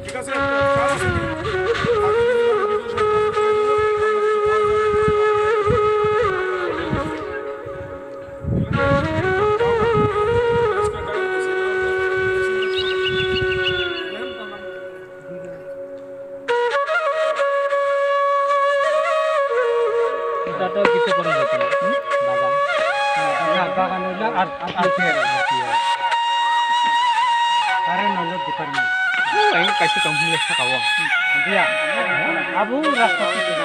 ঠিক আছে কাজ আছে কি? আগে দিনে ভিডিও সব বন্ধ করে দেবো, আমরা কিছু খাওয়া দাওয়া করতে পারবো। যাও না, ম্যানেজ করে টাকা দিতেছি, এটা আমরা ম্যানেজ করে নেন আমরা এটা তো কিছু করে দিতে না বাগান না বাগান হইলো আর কারণ হলো department Ay, kasi kang huli sa kawang. দিয়া আবু রাস্তা থেকে